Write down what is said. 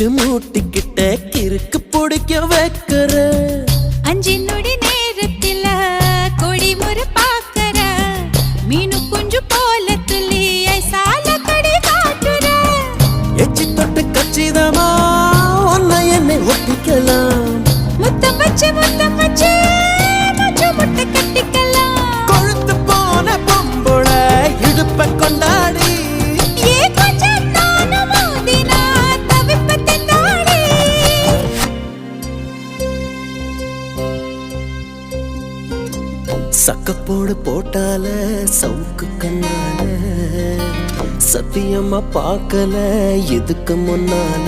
கிச்சு மூட்டிக்கிட்ட கிறுக்கு பிடிக்க வைக்கிற 5 நொடி நேரத்தில கொடி முறை பாக்கற மீனு குஞ்சு போல துள்ளி ஐசால கடி காட்டுற எச்சி தொட்டு கச்சிதமா உன்னை என்னை ஒட்டிக்கலாம் முத்தம் வச்சு முச்சு முட்டை கட்டிக்கலாம் கொழுத்து போன பொம்புள இடுப்ப கொண்டாடி ஏ கொஞ்சம் நானும் மோதினா தவிப்பத்தை தாடி சக்கப்போடு போட்டால சவுக்கு கண்ணால சத்தியமா பார்க்கல இதுக்கு முன்னால